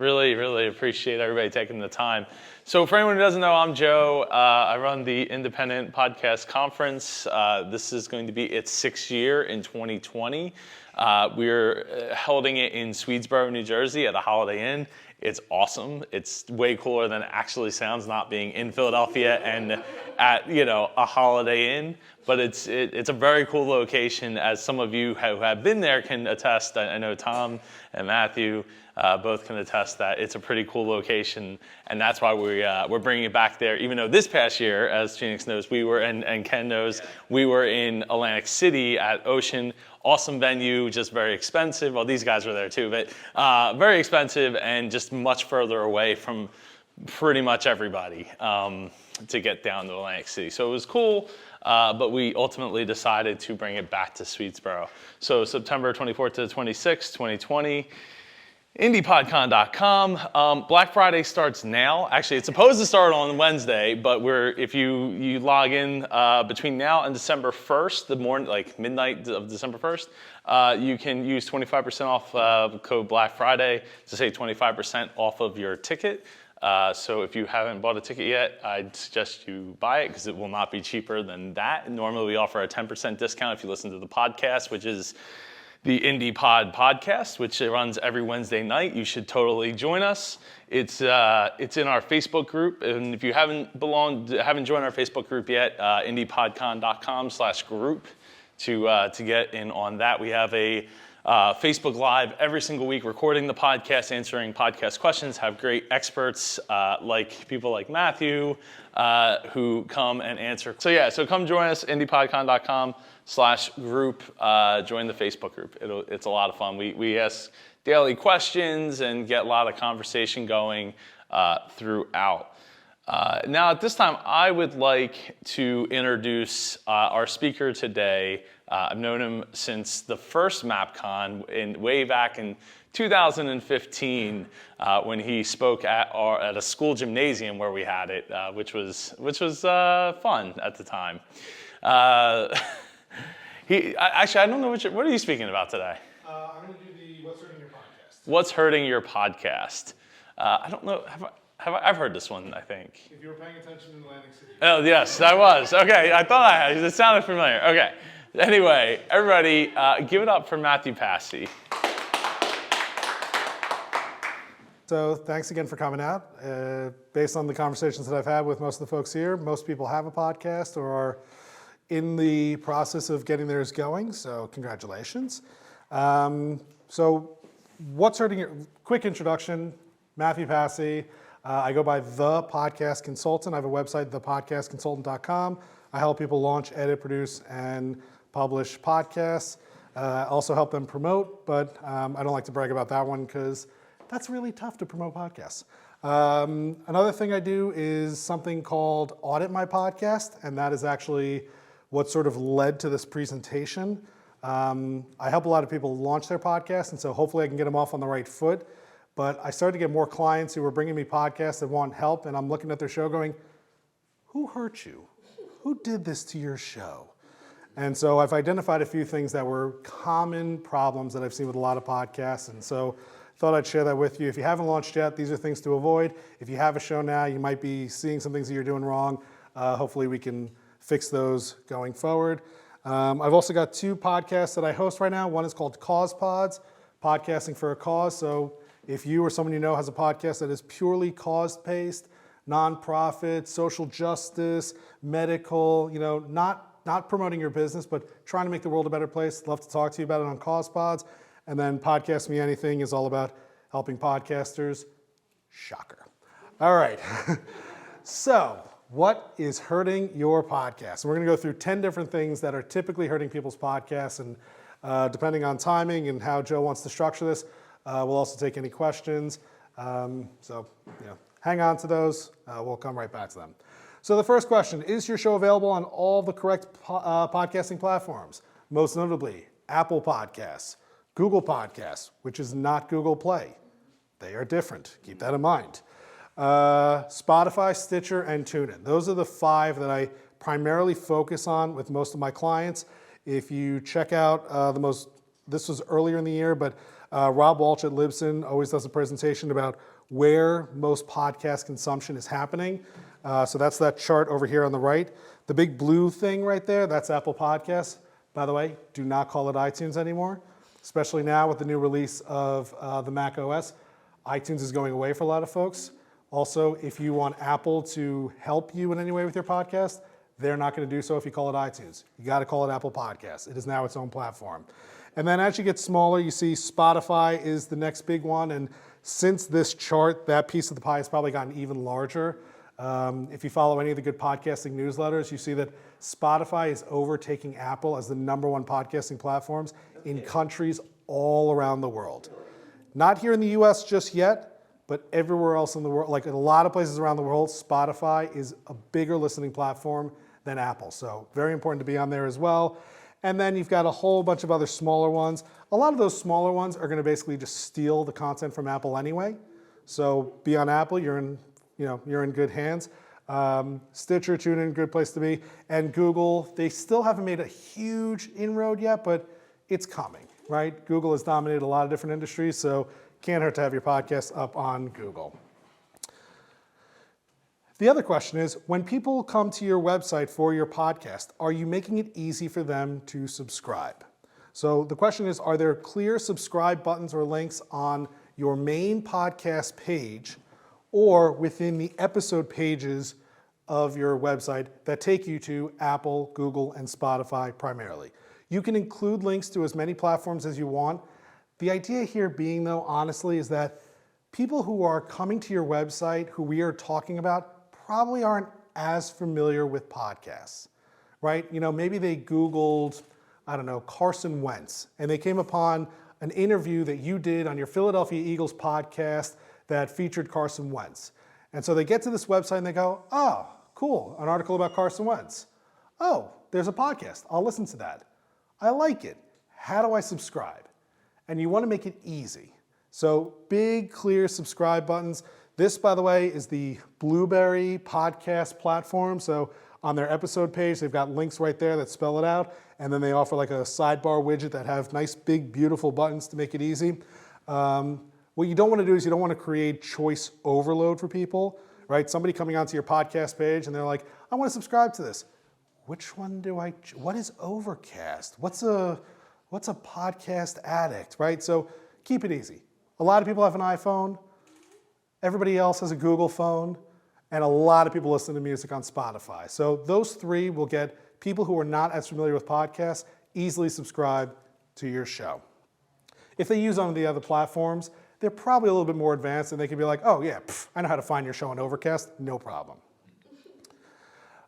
Really, really appreciate everybody taking the time. So for anyone who doesn't know, I'm Joe. I run the Independent Podcast Conference. This is going to be its 6th year in 2020. We're holding it in Swedesboro, New Jersey at a Holiday Inn. It's awesome. It's way cooler than it actually sounds, not being in Philadelphia and at a Holiday Inn. But it's a very cool location, as some of you who have been there can attest. I know Tom and Matthew both can attest that it's a pretty cool location, and that's why we're bringing it back there. Even though this past year, as Phoenix knows, we were and Ken knows, we were in Atlantic City at Ocean. Awesome venue, just very expensive. Well, these guys were there too, but very expensive and just much further away from pretty much everybody to get down to Atlantic City. So it was cool, but we ultimately decided to bring it back to Swedesboro. So September 24th to the 26th, 2020. IndiePodCon.com. Black Friday starts now. Actually, it's supposed to start on Wednesday, but if you log in between now and December 1st, the morning, like midnight of December 1st, you can use 25% off code Black Friday to save 25% off of your ticket. So if you haven't bought a ticket yet, I'd suggest you buy it because it will not be cheaper than that. Normally, we offer a 10% discount if you listen to the podcast, which is the Indie Pod podcast, which runs every Wednesday night. You should totally join us. It's in our Facebook group, and if you haven't joined our Facebook group yet, IndiePodCon.com/group to get in on that. We have a Facebook Live every single week, recording the podcast, answering podcast questions, have great experts like people like Mathew who come and answer. So come join us, IndiePodCon.com/group. Join the Facebook group. It's a lot of fun. We ask daily questions and get a lot of conversation going throughout. Now, at this time, I would like to introduce our speaker today. I've known him since the first MapCon way back in 2015 when he spoke at a school gymnasium where we had it, which was fun at the time. Actually, I don't know what are you speaking about today? I'm going to do the What's Hurting Your Podcast. What's Hurting Your Podcast? I don't know. I've heard this one, I think. If you were paying attention in Atlantic City. Oh, yes, I was. Okay, I thought I had. It sounded familiar. Okay. Anyway, everybody, give it up for Mathew Passy. So thanks again for coming out. Based on the conversations that I've had with most of the folks here, most people have a podcast or are in the process of getting theirs going, so congratulations. So what's hurting your, quick introduction, Mathew Passy. I go by The Podcast Consultant. I have a website, thepodcastconsultant.com. I help people launch, edit, produce, and publish podcasts. I also help them promote, but I don't like to brag about that one because that's really tough to promote podcasts. Another thing I do is something called Audit My Podcast, and that is actually what sort of led to this presentation. I help a lot of people launch their podcasts, and so hopefully I can get them off on the right foot. But I started to get more clients who were bringing me podcasts that want help, and I'm looking at their show going, who hurt you? Who did this to your show? And so I've identified a few things that were common problems that I've seen with a lot of podcasts, and so thought I'd share that with you. If you haven't launched yet, these are things to avoid. If you have a show now, you might be seeing some things that you're doing wrong. Hopefully we can fix those going forward. I've also got 2 podcasts that I host right now. One is called Cause Pods, Podcasting for a Cause. So if you or someone you know has a podcast that is purely cause-based, nonprofit, social justice, medical, not promoting your business, but trying to make the world a better place, love to talk to you about it on Cause Pods. And then Podcast Me Anything is all about helping podcasters. Shocker. All right. So what is hurting your podcast? We're going to go through 10 different things that are typically hurting people's podcasts. And depending on timing and how Joe wants to structure this, we'll also take any questions. So hang on to those. We'll come right back to them. So the first question, is your show available on all the correct podcasting platforms? Most notably, Apple Podcasts, Google Podcasts, which is not Google Play. They are different. Keep that in mind. Spotify, Stitcher, and TuneIn. Those are the 5 that I primarily focus on with most of my clients. If you check out this was earlier in the year, but Rob Walsh at Libsyn always does a presentation about where most podcast consumption is happening. So that's that chart over here on the right. The big blue thing right there, that's Apple Podcasts. By the way, do not call it iTunes anymore, especially now with the new release of the Mac OS. iTunes is going away for a lot of folks. Also, if you want Apple to help you in any way with your podcast, they're not going to do so if you call it iTunes. You got to call it Apple Podcasts. It is now its own platform. And then as you get smaller, you see Spotify is the next big one. And since this chart, that piece of the pie has probably gotten even larger. If you follow any of the good podcasting newsletters, you see that Spotify is overtaking Apple as the #1 podcasting platforms in countries all around the world. Not here in the US just yet, but everywhere else in the world, like in a lot of places around the world, Spotify is a bigger listening platform than Apple. So very important to be on there as well. And then you've got a whole bunch of other smaller ones. A lot of those smaller ones are going to basically just steal the content from Apple anyway. So be on Apple, you're in good hands. Stitcher, TuneIn, good place to be. And Google, they still haven't made a huge inroad yet, but it's coming, right? Google has dominated a lot of different industries, so can't hurt to have your podcast up on Google. The other question is, when people come to your website for your podcast, are you making it easy for them to subscribe? So the question is, are there clear subscribe buttons or links on your main podcast page or within the episode pages of your website that take you to Apple, Google, and Spotify primarily? You can include links to as many platforms as you want. The idea here being, though, honestly, is that people who are coming to your website, who we are talking about, probably aren't as familiar with podcasts, right? Maybe they Googled, Carson Wentz, and they came upon an interview that you did on your Philadelphia Eagles podcast that featured Carson Wentz. And so they get to this website and they go, oh, cool, an article about Carson Wentz. Oh, there's a podcast. I'll listen to that. I like it. How do I subscribe? And you want to make it easy. So big, clear subscribe buttons. This, by the way, is the Blueberry podcast platform. So on their episode page, they've got links right there that spell it out. And then they offer like a sidebar widget that have nice, big, beautiful buttons to make it easy. What you don't want to do is you don't want to create choice overload for people, right? Somebody coming onto your podcast page and they're like, I want to subscribe to this. Which one do I, what is Overcast? What's a podcast addict, right? So keep it easy. A lot of people have an iPhone. Everybody else has a Google phone, and a lot of people listen to music on Spotify. So those three will get people who are not as familiar with podcasts easily subscribe to your show. If they use one of the other platforms, they're probably a little bit more advanced, and they can be like, oh yeah, I know how to find your show on Overcast, no problem.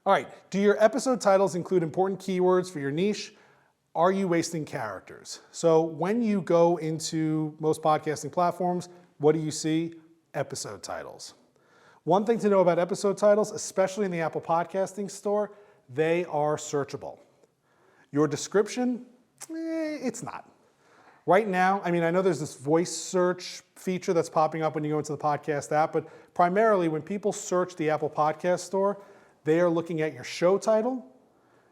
All right, do your episode titles include important keywords for your niche? Are you wasting characters? So when you go into most podcasting platforms, what do you see? Episode titles. One thing to know about episode titles, especially in the Apple Podcasting Store, they are searchable. Your description, it's not. Right now, I know there's this voice search feature that's popping up when you go into the podcast app, but primarily when people search the Apple Podcast Store, they are looking at your show title,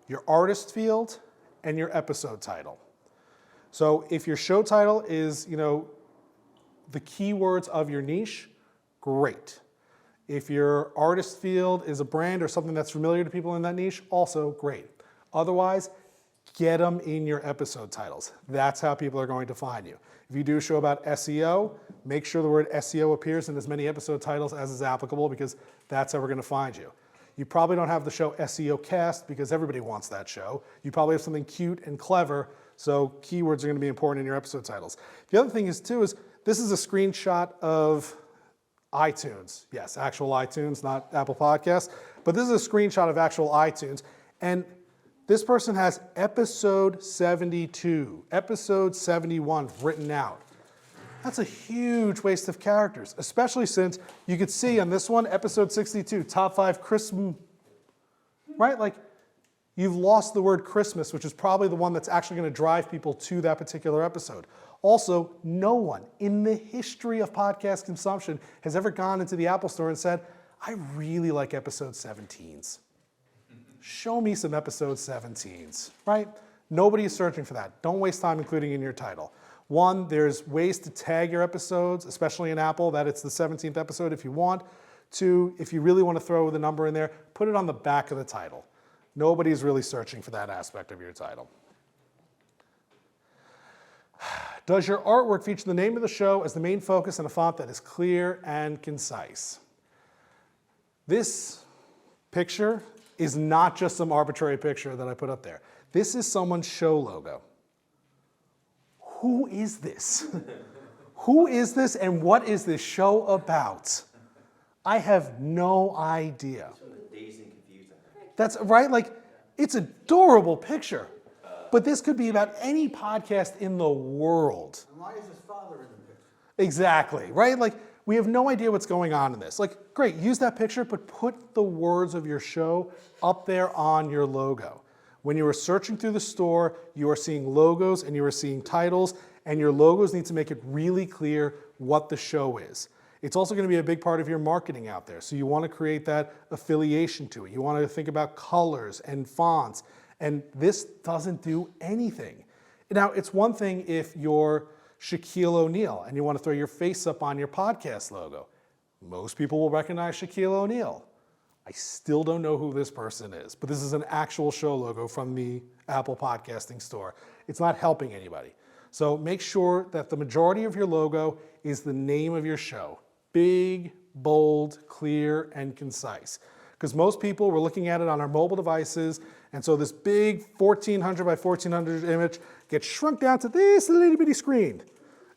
your artist field, and your episode title. So if your show title is, the keywords of your niche, great. If your artist field is a brand or something that's familiar to people in that niche, also great. Otherwise, get them in your episode titles. That's how people are going to find you. If you do a show about SEO, make sure the word SEO appears in as many episode titles as is applicable, because that's how we're going to find you. You probably don't have the show SEO Cast because everybody wants that show. You probably have something cute and clever, so keywords are going to be important in your episode titles. The other thing is this is a screenshot of iTunes. Yes, actual iTunes, not Apple Podcasts. But this is a screenshot of actual iTunes. And this person has episode 72, episode 71 written out. That's a huge waste of characters, especially since you could see on this one, episode 62, top 5 Christmas, right? Like, you've lost the word Christmas, which is probably the one that's actually going to drive people to that particular episode. Also, no one in the history of podcast consumption has ever gone into the Apple Store and said, I really like episode 17s. Show me some episode 17s, right? Nobody is searching for that. Don't waste time including in your title. One, there's ways to tag your episodes, especially in Apple, that it's the 17th episode if you want. Two, if you really want to throw the number in there, put it on the back of the title. Nobody's really searching for that aspect of your title. Does your artwork feature the name of the show as the main focus in a font that is clear and concise? This picture is not just some arbitrary picture that I put up there. This is someone's show logo. Who is this? Who is this and what is this show about? I have no idea. That's right, like, it's an adorable picture. But this could be about any podcast in the world. And why is his father in the picture? Exactly, right? Like, we have no idea what's going on in this. Like, great, use that picture, but put the words of your show up there on your logo. When you are searching through the store, you are seeing logos and you are seeing titles, and your logos need to make it really clear what the show is. It's also going to be a big part of your marketing out there. So you want to create that affiliation to it. You want to think about colors and fonts. And this doesn't do anything. Now, it's one thing if you're Shaquille O'Neal and you want to throw your face up on your podcast logo. Most people will recognize Shaquille O'Neal. I still don't know who this person is, but this is an actual show logo from the Apple Podcasting Store. It's not helping anybody. So make sure that the majority of your logo is the name of your show. Big, bold, clear, and concise. Because most people were looking at it on our mobile devices, and so this big 1400 by 1400 image gets shrunk down to this little bitty screen.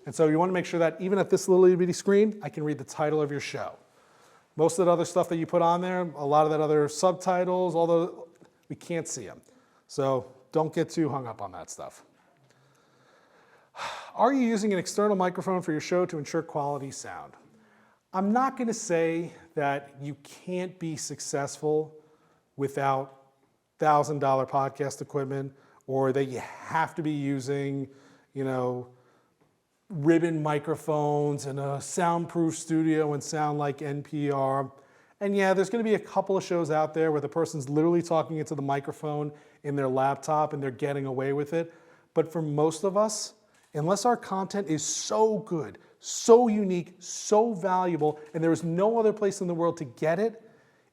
And so you want to make sure that even at this little bitty screen, I can read the title of your show. Most of that other stuff that you put on there, a lot of that other subtitles, although we can't see them. So don't get too hung up on that stuff. Are you using an external microphone for your show to ensure quality sound? I'm not going to say that you can't be successful without $1,000 podcast equipment, or that you have to be using, ribbon microphones and a soundproof studio and sound like NPR. And yeah, there's going to be a couple of shows out there where the person's literally talking into the microphone in their laptop and they're getting away with it. But for most of us, unless our content is so good, so unique, so valuable, and there is no other place in the world to get it,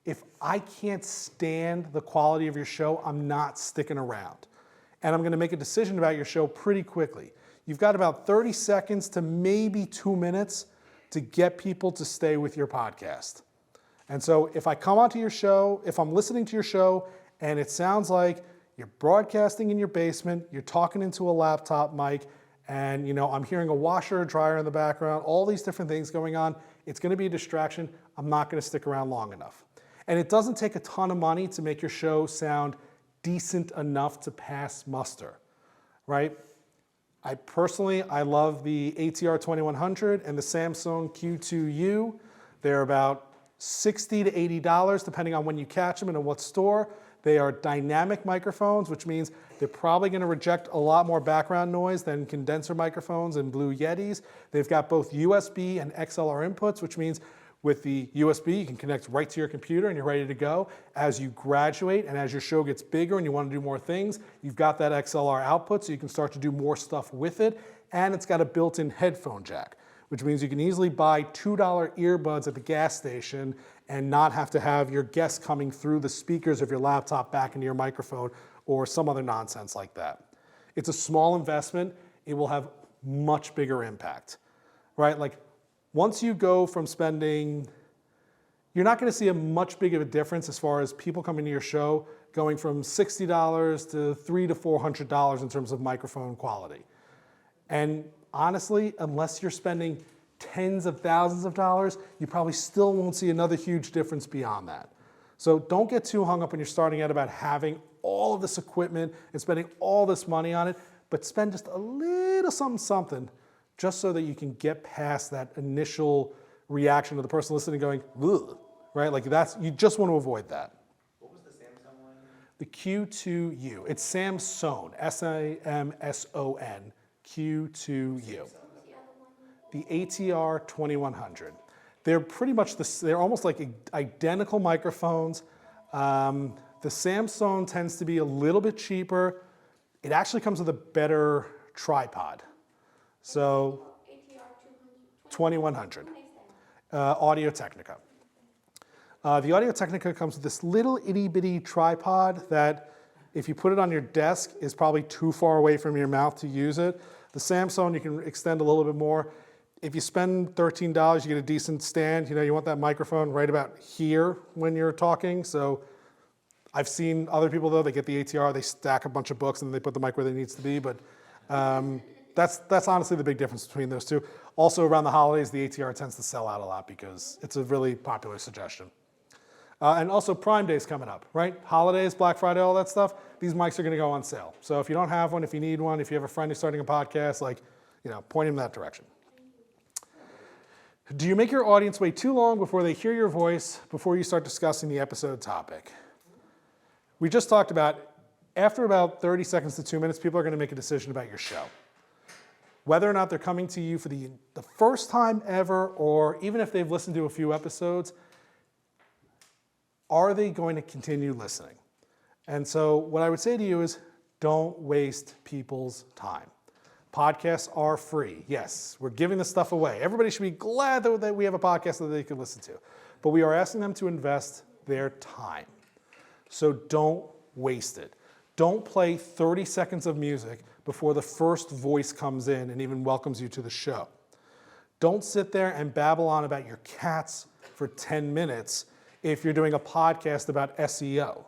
if I can't stand the quality of your show, I'm not sticking around. And I'm going to make a decision about your show pretty quickly. You've got about 30 seconds to maybe 2 minutes to get people to stay with your podcast. And so if I come onto your show, if I'm listening to your show, and it sounds like you're broadcasting in your basement, you're talking into a laptop mic, and I'm hearing a washer or dryer in the background, all these different things going on, it's going to be a distraction. I'm not going to stick around long enough. And it doesn't take a ton of money to make your show sound decent enough to pass muster, right? I love the ATR 2100 and the Samsung Q2U. They're about $60 to $80 depending on when you catch them and in what store. They are dynamic microphones, which means they're probably going to reject a lot more background noise than condenser microphones and Blue Yetis. They've got both USB and XLR inputs, which means with the USB, you can connect right to your computer and you're ready to go. As you graduate and as your show gets bigger and you want to do more things, you've got that XLR output so you can start to do more stuff with it. And it's got a built-in headphone jack, which means you can easily buy $2 earbuds at the gas station and not have to have your guests coming through the speakers of your laptop back into your microphone or some other nonsense like that. It's a small investment. It will have much bigger impact, right? Like once you go from spending, you're not going to see a much big of a difference as far as people coming to your show going from $60 to $300 to $400 in terms of microphone quality. And honestly, unless you're spending tens of thousands of dollars, you probably still won't see another huge difference beyond that. So don't get too hung up when you're starting out about having all of this equipment and spending all this money on it, but spend just a little something just so that you can get past that initial reaction of the person listening going, ugh, right? Like you just want to avoid that. What was the Samsung one? The Q2U. It's Samsung, S-A-M-S-O-N, Q2U. The ATR 2100. They're pretty much they're almost like identical microphones. The Samsung tends to be a little bit cheaper. It actually comes with a better tripod. So ATR 2100. Who makes that? Audio Technica. The Audio Technica comes with this little itty bitty tripod that if you put it on your desk is probably too far away from your mouth to use it. The Samsung, you can extend a little bit more. If you spend $13, you get a decent stand. You know, you want that microphone right about here when you're talking. So I've seen other people though, they get the ATR, they stack a bunch of books and then they put the mic where it needs to be. But that's honestly the big difference between those two. Also around the holidays, the ATR tends to sell out a lot because it's a really popular suggestion. And also Prime Day's coming up, right? Holidays, Black Friday, all that stuff. These mics are gonna go on sale. So if you don't have one, if you need one, if you have a friend who's starting a podcast, like, you know, point him in that direction. Do you make your audience wait too long before they hear your voice, before you start discussing the episode topic? We just talked about, after about 30 seconds to 2 minutes, people are gonna make a decision about your show. Whether or not they're coming to you for the first time ever, or even if they've listened to a few episodes, are they going to continue listening? And so what I would say to you is, don't waste people's time. Podcasts are free. Yes, we're giving this stuff away. Everybody should be glad that we have a podcast that they can listen to. But we are asking them to invest their time. So don't waste it. Don't play 30 seconds of music before the first voice comes in and even welcomes you to the show. Don't sit there and babble on about your cats for 10 minutes if you're doing a podcast about SEO,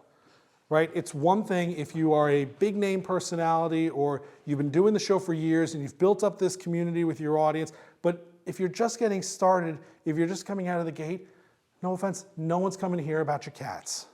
right? It's one thing if you are a big name personality or you've been doing the show for years and you've built up this community with your audience, but if you're just getting started, if you're just coming out of the gate, no offense, no one's coming to hear about your cats,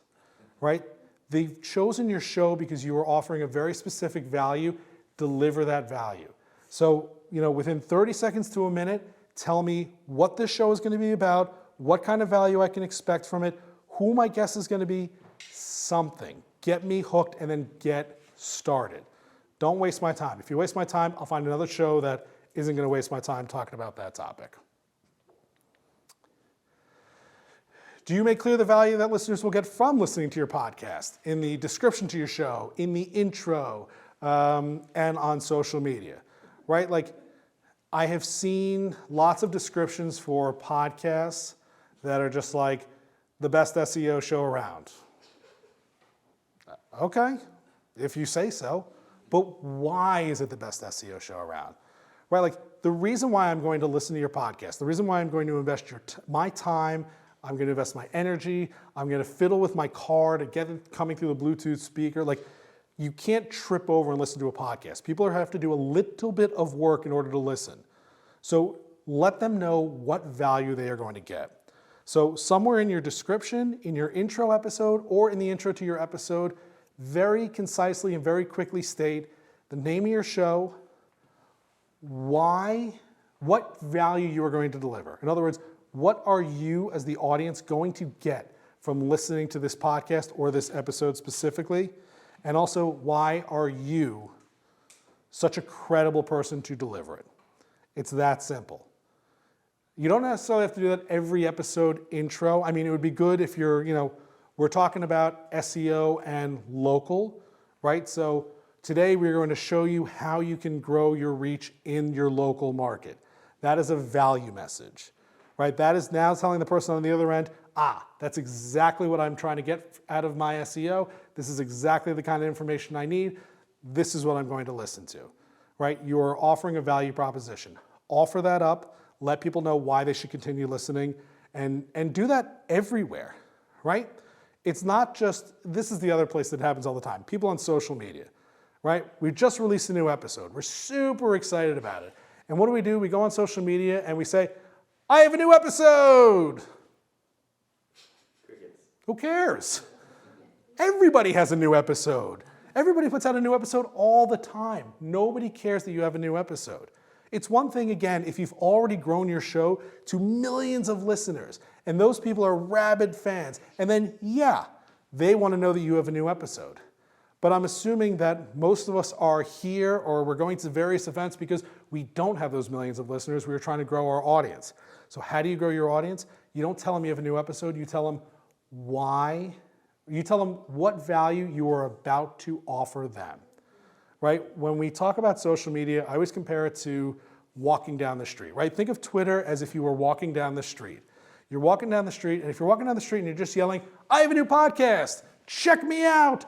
right? They've chosen your show because you are offering a very specific value. Deliver that value. So, you know, within 30 seconds to a minute, tell me what this show is going to be about, what kind of value I can expect from it, who my guest is going to be, something. Get me hooked and then get started. Don't waste my time. If you waste my time, I'll find another show that isn't going to waste my time talking about that topic. Do you make clear the value that listeners will get from listening to your podcast in the description to your show, in the intro, and on social media, right? Like, I have seen lots of descriptions for podcasts that are just like the best SEO show around. Okay, if you say so, but why is it the best SEO show around? Right, like the reason why I'm going to listen to your podcast, the reason why I'm going to invest my time, I'm going to invest my energy, I'm going to fiddle with my car to get it coming through the Bluetooth speaker. Like, you can't trip over and listen to a podcast. People have to do a little bit of work in order to listen. So let them know what value they are going to get. So somewhere in your description, in your intro episode, or in the intro to your episode, very concisely and very quickly state the name of your show, why, what value you are going to deliver. In other words, what are you as the audience going to get from listening to this podcast or this episode specifically? And also, why are you such a credible person to deliver it? It's that simple. You don't necessarily have to do that every episode intro. I mean, it would be good if you're, you know, we're talking about SEO and local, right? So today we're going to show you how you can grow your reach in your local market. That is a value message, right? That is now telling the person on the other end, that's exactly what I'm trying to get out of my SEO. This is exactly the kind of information I need. This is what I'm going to listen to, right? You're offering a value proposition. Offer that up. Let people know why they should continue listening, and do that everywhere, right? It's not just, this is the other place that happens all the time. People on social media, right? We just released a new episode. We're super excited about it. And what do? We go on social media and we say, I have a new episode. Crickets. Who cares? Everybody has a new episode. Everybody puts out a new episode all the time. Nobody cares that you have a new episode. It's one thing, again, if you've already grown your show to millions of listeners, and those people are rabid fans, and then, yeah, they want to know that you have a new episode. But I'm assuming that most of us are here or we're going to various events because we don't have those millions of listeners. We're trying to grow our audience. So how do you grow your audience? You don't tell them you have a new episode. You tell them why. You tell them what value you are about to offer them. Right? When we talk about social media, I always compare it to walking down the street, right? Think of Twitter as if you were walking down the street. You're walking down the street, and if you're walking down the street and you're just yelling, I have a new podcast, check me out,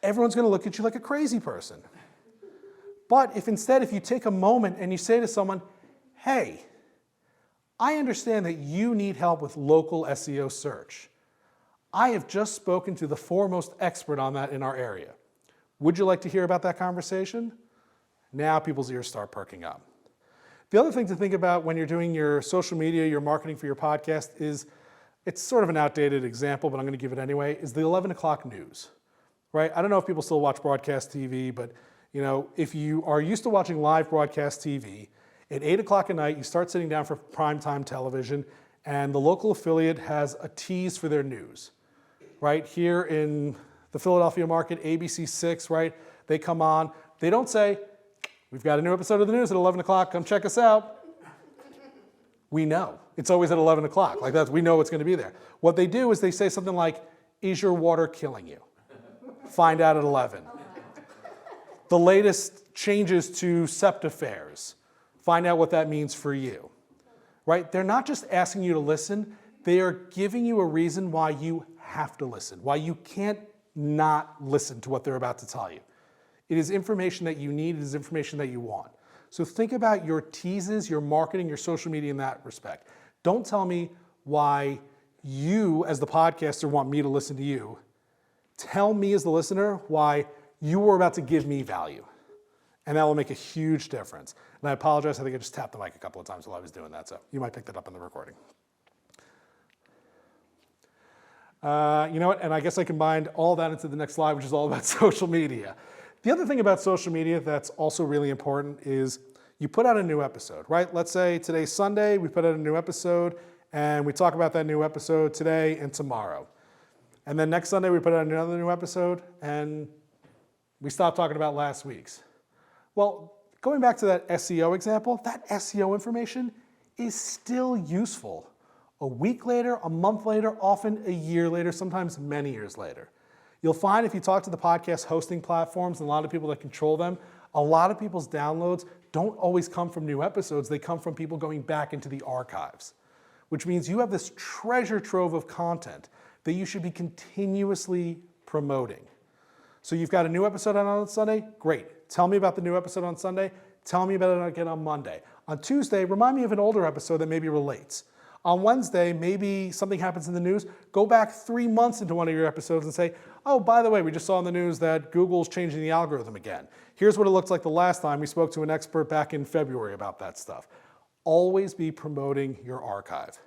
everyone's gonna look at you like a crazy person. But if instead, if you take a moment and you say to someone, hey, I understand that you need help with local SEO search. I have just spoken to the foremost expert on that in our area. Would you like to hear about that conversation? Now people's ears start perking up. The other thing to think about when you're doing your social media, your marketing for your podcast is, it's sort of an outdated example, but I'm going to give it anyway, is the 11 o'clock news, right? I don't know if people still watch broadcast TV, but if you are used to watching live broadcast TV, at 8 o'clock at night, you start sitting down for primetime television, and the local affiliate has a tease for their news, right? Here in the Philadelphia market, ABC6, right? They come on, they don't say, we've got a new episode of the news at 11 o'clock, come check us out. We know. It's always at 11 o'clock. Like that, we know it's going to be there. What they do is they say something like, is your water killing you? Find out at 11. The latest changes to SEPTA fares. Find out what that means for you. Right? They're not just asking you to listen, they are giving you a reason why you have to listen, why you can't not listen to what they're about to tell you. It is information that you need, it is information that you want. So think about your teases, your marketing, your social media in that respect. Don't tell me why you, as the podcaster, want me to listen to you. Tell me as the listener why you were about to give me value. And that will make a huge difference. And I apologize, I think I just tapped the mic a couple of times while I was doing that, so you might pick that up in the recording. You know what, and I guess I combined all that into the next slide, which is all about social media. The other thing about social media that's also really important is you put out a new episode, right? Let's say today's Sunday, we put out a new episode, and we talk about that new episode today and tomorrow. And then next Sunday, we put out another new episode, and we stop talking about last week's. Well, going back to that SEO example, that SEO information is still useful. A week later, a month later, often a year later, sometimes many years later. You'll find if you talk to the podcast hosting platforms and a lot of people that control them, a lot of people's downloads don't always come from new episodes, they come from people going back into the archives, which means you have this treasure trove of content that you should be continuously promoting. So you've got a new episode on Sunday? Great. Tell me about the new episode on Sunday. Tell me about it again on Monday. On Tuesday, remind me of an older episode that maybe relates. On Wednesday, maybe something happens in the news. Go back 3 months into one of your episodes and say, oh, by the way, we just saw in the news that Google's changing the algorithm again. Here's what it looked like the last time we spoke to an expert back in February about that stuff. Always be promoting your archive.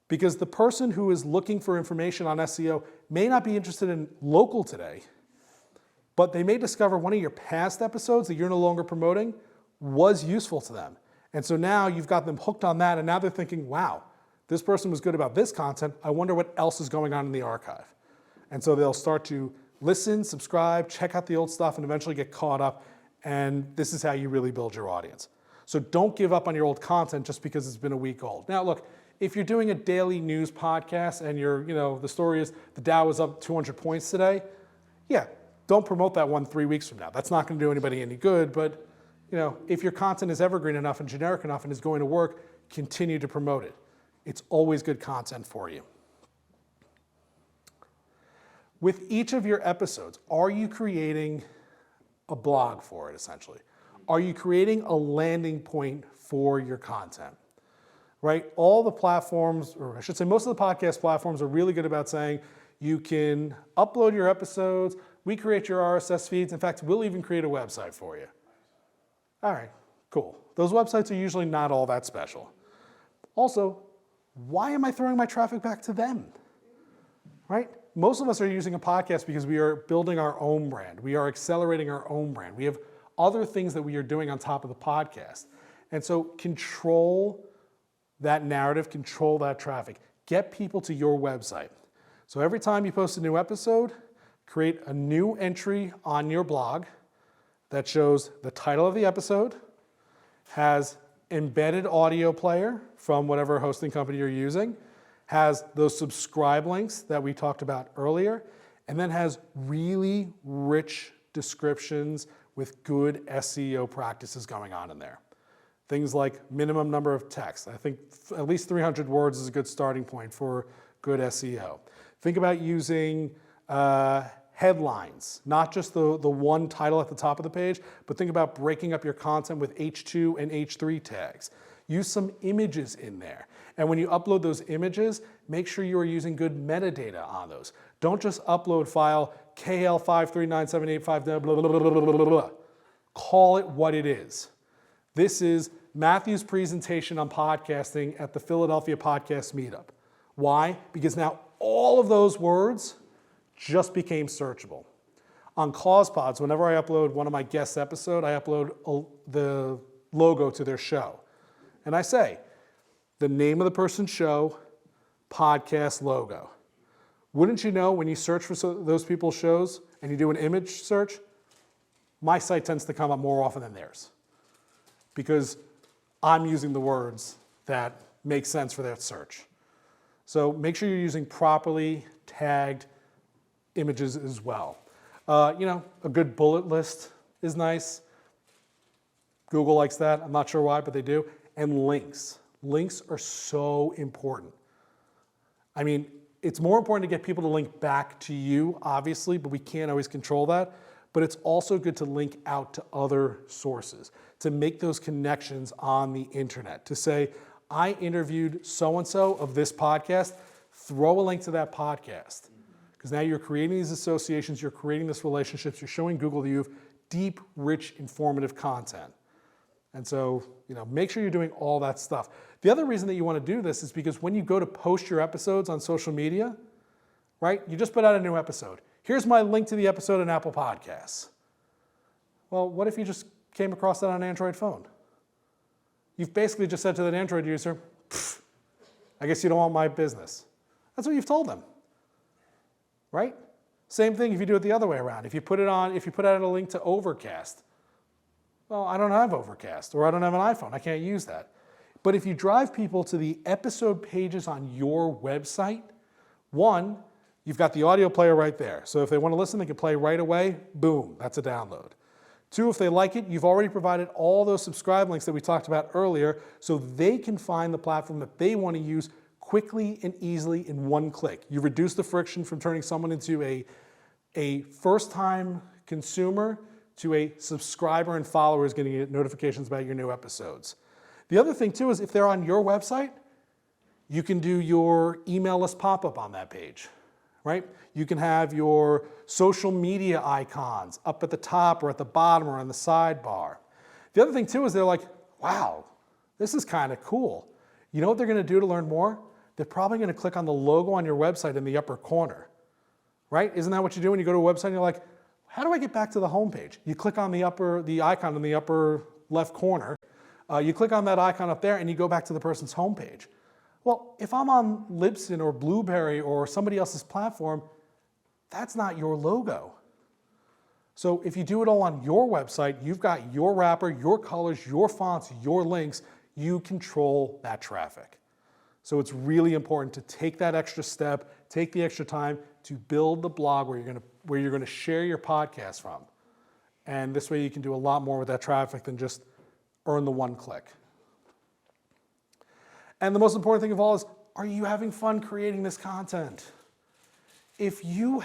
Because the person who is looking for information on SEO may not be interested in local today, but they may discover one of your past episodes that you're no longer promoting was useful to them. And so now you've got them hooked on that, and now they're thinking, wow, this person was good about this content. I wonder what else is going on in the archive. And so they'll start to listen, subscribe, check out the old stuff, and eventually get caught up. And this is how you really build your audience. So don't give up on your old content just because it's been a week old. Now, look, if you're doing a daily news podcast and the story is the Dow is up 200 points today, yeah, don't promote that one 3 weeks from now. That's not going to do anybody any good, but if your content is evergreen enough and generic enough and is going to work, continue to promote it. It's always good content for you. With each of your episodes, are you creating a blog for it, essentially? Are you creating a landing point for your content? Right? All the platforms, or I should say most of the podcast platforms, are really good about saying you can upload your episodes, we create your RSS feeds. In fact, we'll even create a website for you. All right, cool. Those websites are usually not all that special. Also, why am I throwing my traffic back to them? Right? Most of us are using a podcast because we are building our own brand. We are accelerating our own brand. We have other things that we are doing on top of the podcast. And so control that narrative, control that traffic. Get people to your website. So every time you post a new episode, create a new entry on your blog that shows the title of the episode, has embedded audio player from whatever hosting company you're using, has those subscribe links that we talked about earlier, and then has really rich descriptions with good SEO practices going on in there. Things like minimum number of text. I think at least 300 words is a good starting point for good SEO. Think about using headlines, not just the one title at the top of the page, but think about breaking up your content with H2 and H3 tags. Use some images in there. And when you upload those images, make sure you are using good metadata on those. Don't just upload file KL5397855 blah, blah, blah, blah, blah, blah, blah. Call it what it is. This is Matthew's presentation on podcasting at the Philadelphia Podcast Meetup. Why? Because now all of those words just became searchable. On CausePods, whenever I upload one of my guest episodes, I upload the logo to their show. And I say, the name of the person's show, podcast logo. Wouldn't you know, when you search for those people's shows and you do an image search, my site tends to come up more often than theirs, because I'm using the words that make sense for that search. So make sure you're using properly tagged images as well. A good bullet list is nice. Google likes that. I'm not sure why, but they do. And links. Links are so important. I mean, it's more important to get people to link back to you, obviously, but we can't always control that. But it's also good to link out to other sources, to make those connections on the internet, to say, I interviewed so-and-so of this podcast, throw a link to that podcast. Because now you're creating these associations, you're creating these relationships, you're showing Google that you have deep, rich, informative content. And so, make sure you're doing all that stuff. The other reason that you want to do this is because when you go to post your episodes on social media, right, you just put out a new episode. Here's my link to the episode in Apple Podcasts. Well, what if you just came across that on an Android phone? You've basically just said to that Android user, I guess you don't want my business. That's what you've told them, right? Same thing if you do it the other way around. If you put out a link to Overcast, well, I don't have Overcast, or I don't have an iPhone, I can't use that. But if you drive people to the episode pages on your website, one, you've got the audio player right there. So if they want to listen, they can play right away, boom, that's a download. Two, if they like it, you've already provided all those subscribe links that we talked about earlier, so they can find the platform that they want to use quickly and easily in one click. You reduce the friction from turning someone into a first-time consumer to a subscriber and follower who's getting notifications about your new episodes. The other thing too is if they're on your website, you can do your email list pop-up on that page, right? You can have your social media icons up at the top or at the bottom or on the sidebar. The other thing too is they're like, wow, this is kind of cool. You know what they're going to do to learn more? They're probably going to click on the logo on your website in the upper corner, right? Isn't that what you do when you go to a website and you're like, how do I get back to the home page? You click on the icon in the upper left corner. You click on that icon up there and you go back to the person's home page. Well, if I'm on Libsyn or Blueberry or somebody else's platform, that's not your logo. So if you do it all on your website, you've got your wrapper, your colors, your fonts, your links, you control that traffic. So it's really important to take that extra step, take the extra time to build the blog where you're going to share your podcast from. And this way you can do a lot more with that traffic than just earn the one click. And the most important thing of all is, are you having fun creating this content? If you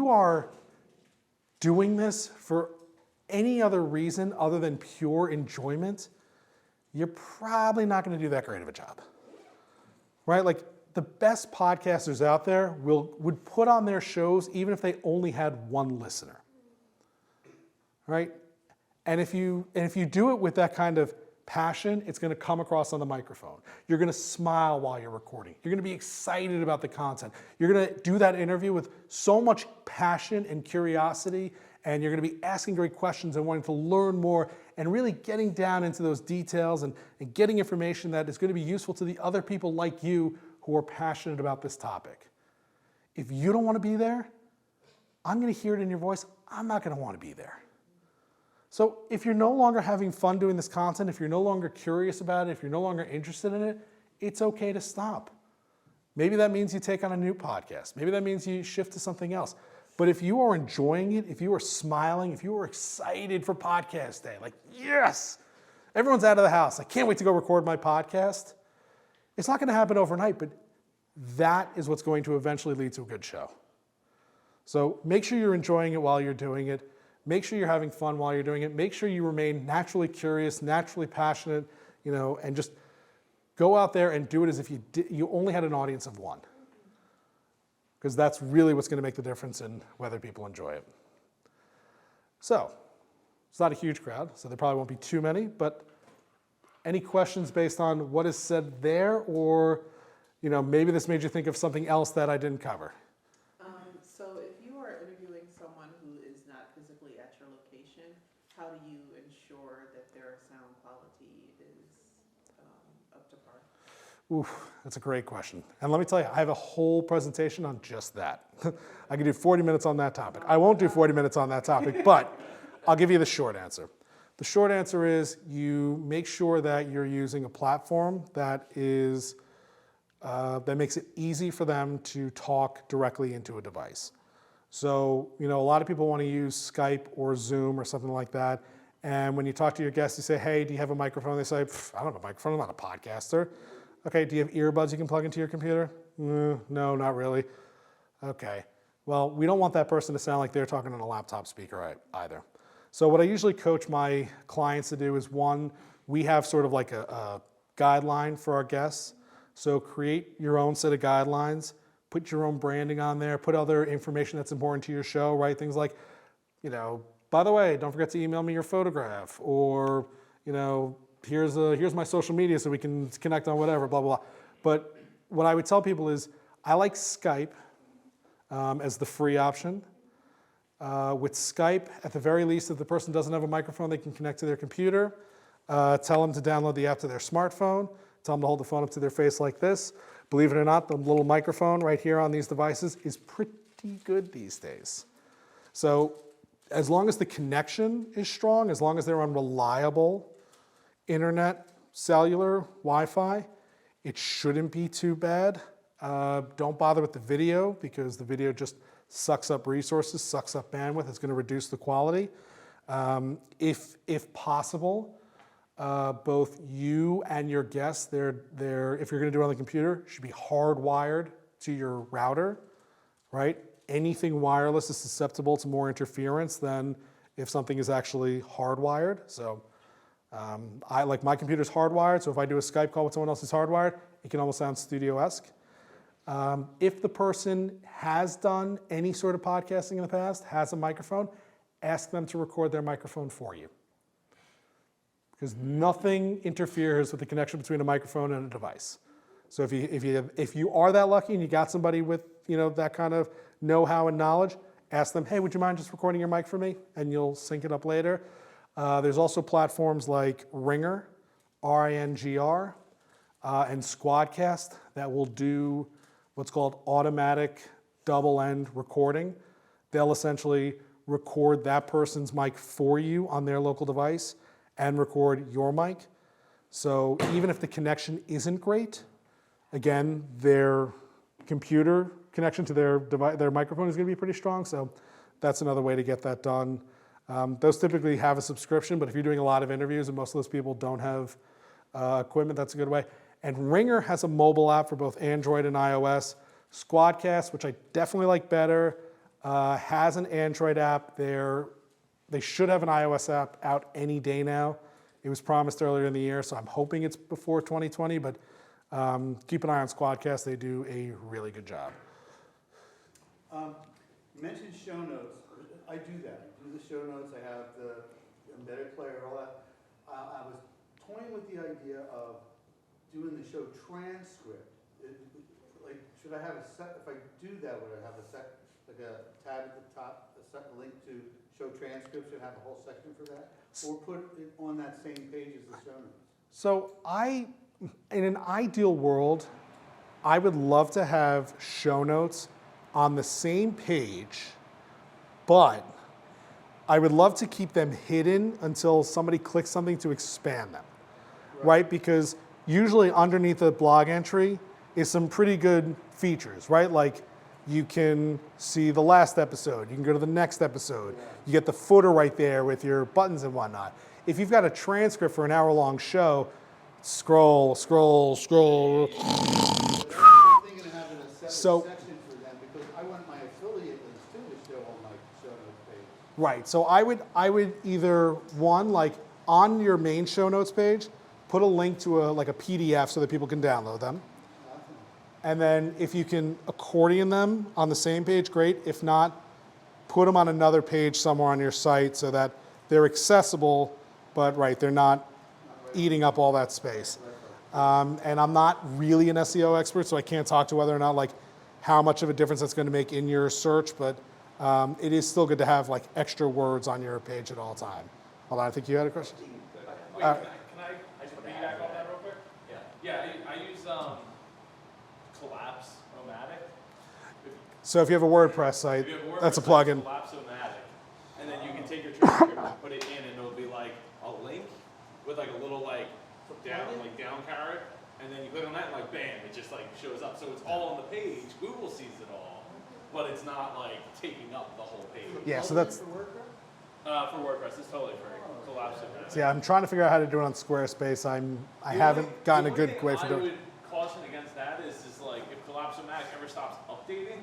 are doing this for any other reason other than pure enjoyment, you're probably not going to do that great of a job, right? Like the best podcasters out there would put on their shows even if they only had one listener, right? And if you do it with that kind of passion, it's going to come across on the microphone. You're going to smile while you're recording. You're going to be excited about the content. You're going to do that interview with so much passion and curiosity, and you're going to be asking great questions and wanting to learn more and really getting down into those details and getting information that is going to be useful to the other people like you who are passionate about this topic. If you don't want to be there, I'm going to hear it in your voice. I'm not going to want to be there. So if you're no longer having fun doing this content, if you're no longer curious about it, if you're no longer interested in it, it's okay to stop. Maybe that means you take on a new podcast. Maybe that means you shift to something else. But if you are enjoying it, if you are smiling, if you are excited for podcast day, like, yes, everyone's out of the house, I can't wait to go record my podcast. It's not going to happen overnight, but that is what's going to eventually lead to a good show. So make sure you're enjoying it while you're doing it. Make sure you're having fun while you're doing it. Make sure you remain naturally curious, naturally passionate, and just go out there and do it as if you only had an audience of one. Because that's really what's going to make the difference in whether people enjoy it. So, it's not a huge crowd, so there probably won't be too many, but any questions based on what is said there, or maybe this made you think of something else that I didn't cover? So if you are interviewing someone who is not physically at your location, how do you ensure that their sound quality is up to par? Oof, that's a great question. And let me tell you, I have a whole presentation on just that. I could do 40 minutes on that topic. I won't do 40 minutes on that topic, but I'll give you the short answer. The short answer is you make sure that you're using a platform that makes it easy for them to talk directly into a device. So, a lot of people want to use Skype or Zoom or something like that. And when you talk to your guests, you say, hey, do you have a microphone? They say, I don't have a microphone, I'm not a podcaster. Okay, do you have earbuds you can plug into your computer? No, not really. Okay, well, we don't want that person to sound like they're talking on a laptop speaker either. So what I usually coach my clients to do is, one, we have sort of like a guideline for our guests. So create your own set of guidelines, put your own branding on there, put other information that's important to your show, right? Things like, by the way, don't forget to email me your photograph, or, here's my social media so we can connect on whatever, blah, blah, blah. But what I would tell people is I like Skype as the free option. With Skype, at the very least, if the person doesn't have a microphone, they can connect to their computer. Tell them to download the app to their smartphone. Tell them to hold the phone up to their face like this. Believe it or not, the little microphone right here on these devices is pretty good these days. So as long as the connection is strong, as long as they're on reliable internet, cellular, Wi-Fi, it shouldn't be too bad. Don't bother with the video, because the video just sucks up resources, sucks up bandwidth. It's going to reduce the quality. If possible, both you and your guests, if you're going to do it on the computer, should be hardwired to your router, right? Anything wireless is susceptible to more interference than if something is actually hardwired. So my computer's hardwired, so if I do a Skype call with someone else who's hardwired, it can almost sound studio-esque. If the person has done any sort of podcasting in the past, has a microphone, ask them to record their microphone for you. Because nothing interferes with the connection between a microphone and a device. So if you are that lucky and you got somebody with that kind of know-how and knowledge, ask them, hey, would you mind just recording your mic for me? And you'll sync it up later. There's also platforms like Ringer, RINGR, and Squadcast that will do what's called automatic double-end recording. They'll essentially record that person's mic for you on their local device and record your mic. So even if the connection isn't great, again, their computer connection to their microphone is going to be pretty strong. So that's another way to get that done. Those typically have a subscription, but if you're doing a lot of interviews and most of those people don't have equipment, that's a good way. And Ringer has a mobile app for both Android and iOS. Squadcast, which I definitely like better, has an Android app. They should have an iOS app out any day now. It was promised earlier in the year, so I'm hoping it's before 2020, but keep an eye on Squadcast. They do a really good job. You mentioned show notes. I do that. I do the show notes. I have the embedded player, all that. I was toying with the idea of doing the show transcript. Should I have if I do that, would I have a tab at the top, a link to show transcripts and have a whole section for that? Or put it on that same page as the show notes? So in an ideal world, I would love to have show notes on the same page, but I would love to keep them hidden until somebody clicks something to expand them, right? Because usually underneath a blog entry is some pretty good features, right? Like You can see the last episode. You can go to the next episode. You get the footer right there with your buttons and whatnot. If you've got a transcript for an hour-long show, scroll, scroll, scroll. I'm thinking of having a separate So- section for them because I want my affiliate links too to show on my show notes page. Right. So I would either one, like on your main show notes page, put a link to a PDF so that people can download them. And then if you can accordion them on the same page, great. If not, put them on another page somewhere on your site so that they're accessible, but right, they're not eating up all that space. And I'm not really an SEO expert, so I can't talk to whether or not like how much of a difference that's going to make in your search, but it is still good to have like extra words on your page at all time. Hold on, I think you had a question. Wait, can I just piggyback off that real quick? Yeah, I use Collapse-O-Matic. So if you have a WordPress site, If you have a WordPress that's a site, plugin. Collapse-O-Matic. And then you can take your transcript and put it in, and it'll be like a link with like a little like down carrot, and then you click on that, and like bam, it just like shows up. So it's all on the page. Google sees it all, but it's not like taking up the whole page. Yeah, so that's, For WordPress? For WordPress, it's totally free. Collapse-O-Matic. so yeah, I'm trying to figure out how to do it on Squarespace. I haven't gotten a good way for doing doing it. I would caution against that is like if Collapse-O-Matic ever stops updating,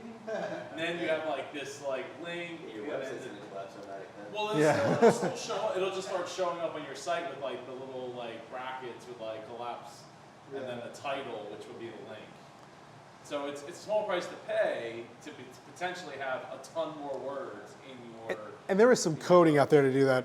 then you have like this like link. Your and then website's in Collapse-O-Matic then? Well, Yeah. it'll just start showing up on your site with like the little like brackets with like collapse, and then the title, which would be the link. So it's a small price to pay to potentially have a ton more words in your. And there is some coding out there to do that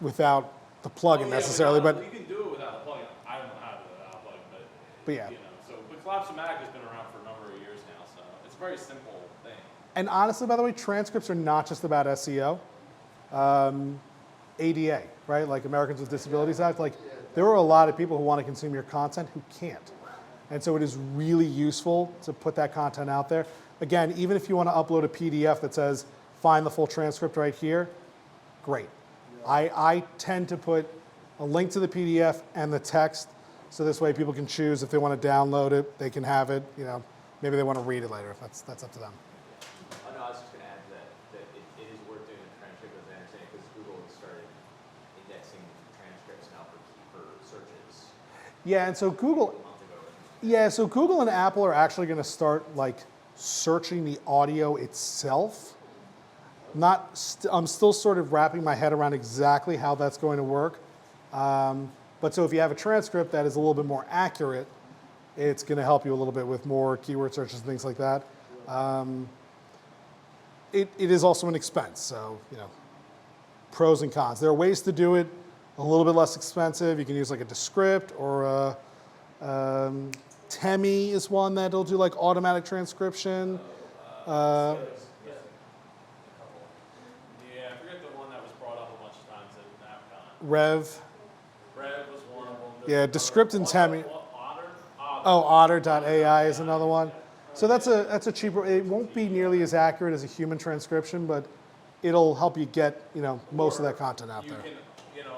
without the plugin Oh, yeah, necessarily, without- but you can do it without a plugin. I don't know how to do it without a plugin, But yeah. you know. So, but Collapse-O-Matic has been around for a number of years now, so it's a very simple thing. and honestly, by the way, transcripts are not just about SEO. ADA, right? Like Americans with Disabilities Act. Like there are a lot of people who want to consume your content who can't. And so it is really useful to put that content out there. Again, even if you want to upload a PDF that says, find the full transcript right here, great. I tend to put a link to the PDF and the text, so this way people can choose if they want to download it, they can have it, you know, maybe they want to read it later, that's up to them. Oh, no, I was just going to add that it is worth doing a transcript, as I understand, because Google has started indexing transcripts now for searches Yeah, and so Google, a month ago. yeah, so Google and Apple are actually going to start like searching the audio itself. I'm still sort of wrapping my head around exactly how that's going to work. But so if you have a transcript that is a little bit more accurate, it's going to help you a little bit with more keyword searches and things like that. It is also an expense, so you know, pros and cons. There are ways to do it a little bit less expensive. You can use like a Descript or Temi is one that'll do like automatic transcription. Yeah, I forget the one that was brought up a bunch of times at NavCon. Rev. Rev was one of them. Yeah, Descript and Temi. Otter? Oh, Otter.ai is another one. So that's a cheaper. It won't be nearly as accurate as a human transcription, but it'll help you get most of that content out there. You can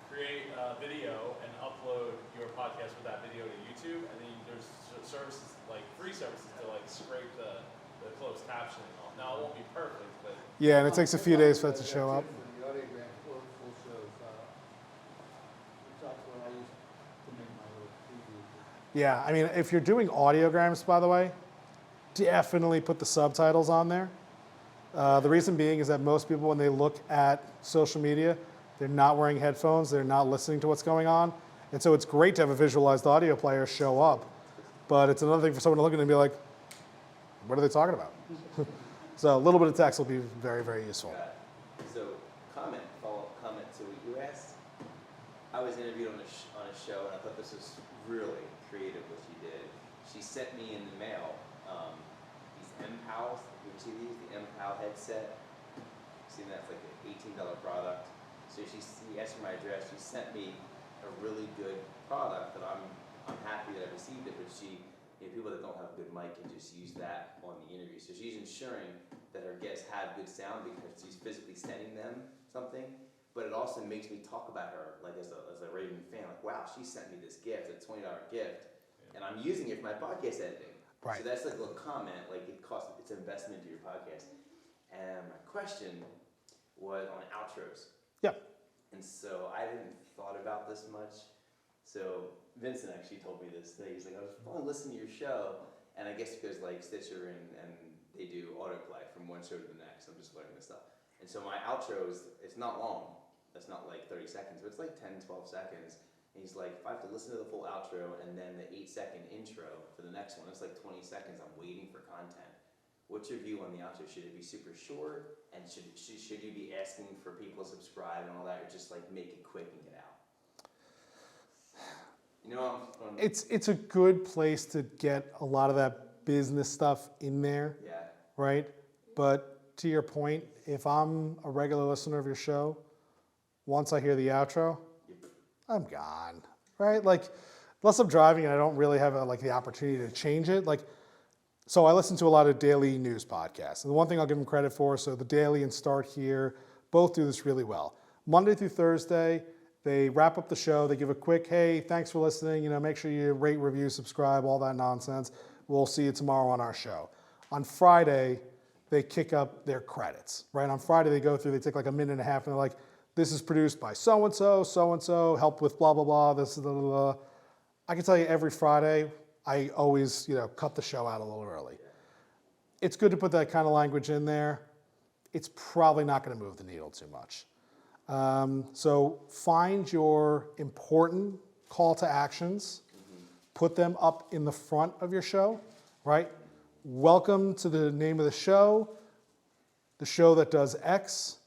create a video and upload your podcast with that video to YouTube, and then there's services like free services to like scrape the closed captioning off. Now it won't be perfect, but Yeah, and it takes a few days for that to show up. For the audiogram or full shows, that's what I use to make my little preview. Yeah, I mean, if you're doing audiograms, by the way, definitely put the subtitles on there. The reason being is that most people, when they look at social media, they're not wearing headphones, they're not listening to what's going on. And so it's great to have a visualized audio player show up, but it's another thing for someone to look at it and be like, what are they talking about? So a little bit of text will be very, very useful. So, follow-up comment to what you asked. I was interviewed on a show, and I thought this was really creative what she did. She sent me in the mail these M-Pals. You ever see these? The M-Pal headset. See, that's like an $18 product. So she asked for my address. She sent me a really good product that I'm happy that I received it, but people that don't have a good mic can just use that on the interview. So she's ensuring that her guests have good sound because she's physically sending them something, but it also makes me talk about her like as a raving fan, like, wow, she sent me this gift, a $20 gift, and I'm using it for my podcast editing. Right. So that's like a little comment, like it's an investment into your podcast. And my question was on outros. Yep. And so I hadn't thought about this much. So Vincent actually told me this thing. He's like, I was only listening to your show, and I guess because like Stitcher and they do autoplay from one show to the next. I'm just learning this stuff. And so my outro it's not long. It's not like 30 seconds, but it's like 10, 12 seconds. And he's like, if I have to listen to the full outro and then the 8-second intro for the next one, it's like 20 seconds. I'm waiting for content. What's your view on the outro? Should it be super short? And should you be asking for people to subscribe and all that, or just like make it quick and get out? You know, It's a good place to get a lot of that business stuff in there, yeah. right? But to your point, if I'm a regular listener of your show, once I hear the outro, I'm gone, right? Like, unless I'm driving and I don't really have the opportunity to change it. Like, so I listen to a lot of daily news podcasts. And the one thing I'll give them credit for, so the Daily and Start Here, both do this really well. Monday through Thursday, they wrap up the show. They give a quick, hey, thanks for listening. Make sure you rate, review, subscribe, all that nonsense. We'll see you tomorrow on our show. On Friday, they kick up their credits, right? On Friday, they go through, they take like a minute and a half, and they're like, this is produced by so-and-so, helped with blah, blah, blah, this, blah, blah, blah. I can tell you every Friday, I always, cut the show out a little early. It's good to put that kind of language in there. It's probably not going to move the needle too much. So find your important call to actions, put them up in the front of your show, right? Welcome to the name of the show that does X.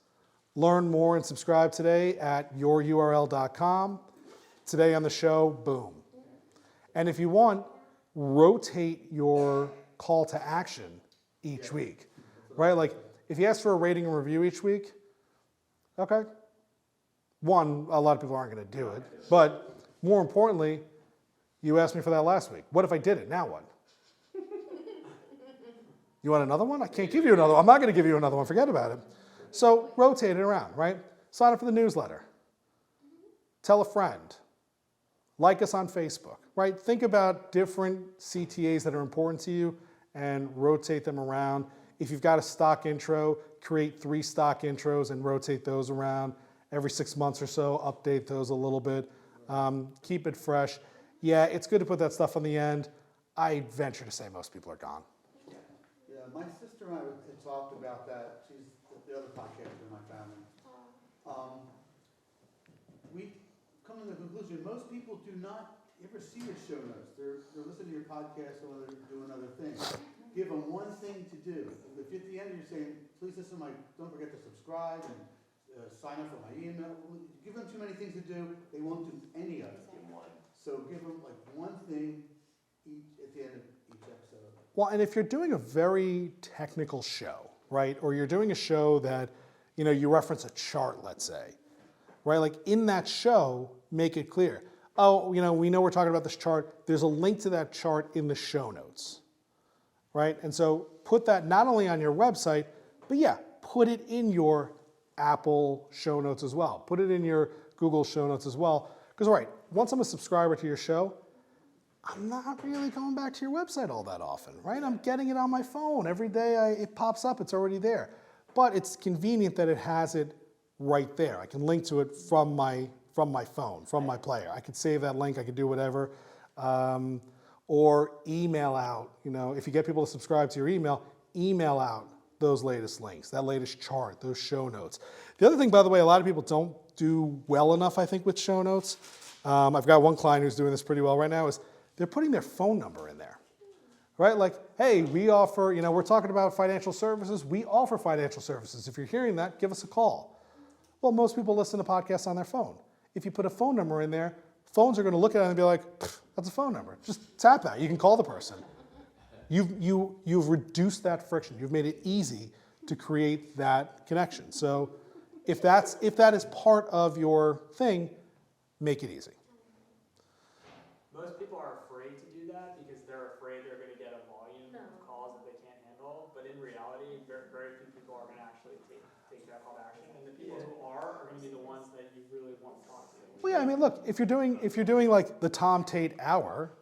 Learn more and subscribe today at yoururl.com. Today on the show, boom. And if you want, rotate your call to action each week, right? Like if you ask for a rating and review each week, okay. One, a lot of people aren't going to do it. But more importantly, you asked me for that last week. What if I did it? Now what? You want another one? I can't give you another one. I'm not going to give you another one. Forget about it. So rotate it around, right? Sign up for the newsletter. Tell a friend. Like us on Facebook, right? Think about different CTAs that are important to you and rotate them around. If you've got a stock intro, create 3 stock intros and rotate those around. Every 6 months or so, update those a little bit. Keep it fresh. Yeah, it's good to put that stuff on the end. I venture to say most people are gone. Yeah, my sister and I had talked about that. She's the other podcaster in my family. We come to the conclusion, most people do not ever see your show notes. They're listening to your podcast or they're doing other things. Give them one thing to do. If at the end you're saying, please listen to don't forget to subscribe and sign up for my email. Give them too many things to do, they won't do any of it. So give them like one thing at the end of each episode. Well, and if you're doing a very technical show, right, or you're doing a show that, you reference a chart, let's say, right, like in that show, make it clear. Oh, we know we're talking about this chart. There's a link to that chart in the show notes, right? And so put that not only on your website, but yeah, put it in your Apple show notes as well. Put it in your Google show notes as well. Because, right, once I'm a subscriber to your show, I'm not really going back to your website all that often, right? I'm getting it on my phone. Every day it pops up, it's already there. But it's convenient that it has it right there. I can link to it from my phone, from my player. I could save that link, I could do whatever. Or email out, if you get people to subscribe to your email out those latest links, that latest chart, those show notes. The other thing, by the way, a lot of people don't do well enough, I think, with show notes. I've got one client who's doing this pretty well right now, is they're putting their phone number in there, right? Like, hey, we offer, we're talking about financial services. We offer financial services. If you're hearing that, give us a call. Well, most people listen to podcasts on their phone. If you put a phone number in there, phones are going to look at it and be like, that's a phone number. Just tap that. You can call the person. You've reduced that friction. You've made it easy to create that connection. So if that is part of your thing, make it easy. Most people are afraid to do that because they're afraid they're going to get a volume of calls that they can't handle. But in reality, very few people are going to actually take that call to action. And the people who are going to be the ones that you really want to talk to. Well, yeah, I mean, look, if you're doing like the Tom Tate hour,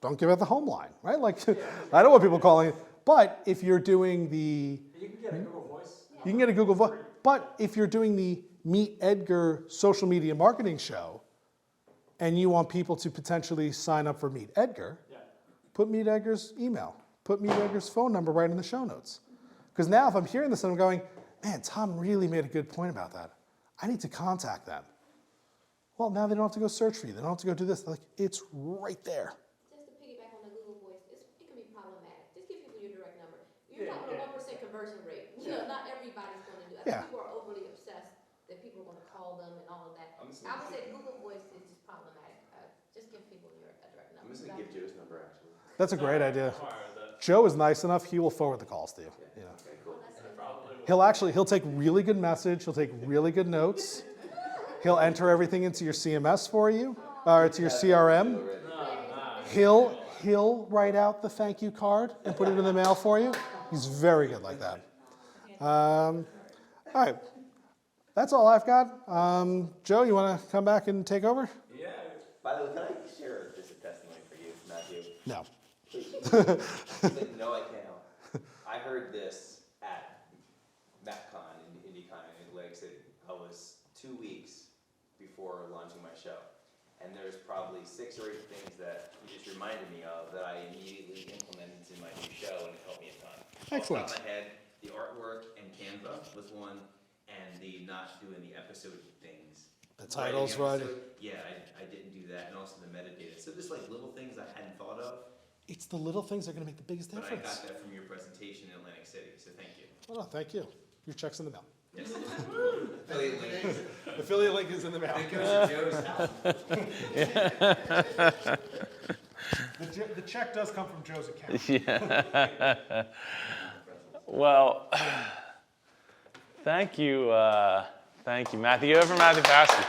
don't give out the home line, right? Like, I don't want people calling. But if you're doing the, You can get a Google Voice. you can get a Google Voice. But if you're doing the Meet Edgar social media marketing show, and you want people to potentially sign up for Meet Edgar, put Meet Edgar's email, put Meet Edgar's phone number right in the show notes. Because now if I'm hearing this and I'm going, man, Tom really made a good point about that. I need to contact them. Well, now they don't have to go search for you. They don't have to go do this. They're like, it's right there. Just to piggyback on the Google Voice, it can be problematic. Just give people your direct number. You're talking a 1% conversion rate. Not everybody's going to do it. I think people are overly obsessed that people are going to call them and all of that. I would say Google Voice is just problematic. Just give people your direct number. I'm just gonna give Joe's number actually. That's a great idea. Joe is nice enough, he will forward the calls to you. Okay, cool. He'll take really good message, he'll take really good notes. He'll enter everything into your CMS for you, or to your CRM. He'll write out the thank you card and put it in the mail for you. He's very good like that. All right, that's all I've got. Joe, you want to come back and take over? Yeah. By the way, can I share just a testimony for you, Matthew? No. No, I can't. I heard this at MacCon in IndyCon in Atlantic City. I was 2 weeks before launching my show. And there's probably 6 or 8 things that you just reminded me of that I immediately implemented in my new show, and it helped me a ton. Excellent. Off the top of my head, the artwork and Canva was one, and the not doing the episode things. The titles, Writing right? episode, yeah, I didn't do that, and also the metadata. So just like little things I hadn't thought of, It's the little things that are going to make the biggest but I difference. got that from your presentation in Atlantic City, so thank you. Well, no, thank you. Your check's in the mail. Yes. Affiliate link. Affiliate link is in the mail. It goes to Joe's house. The check does come from Joe's account. Yeah. Well, thank you, Matthew. Over Matthew Passy.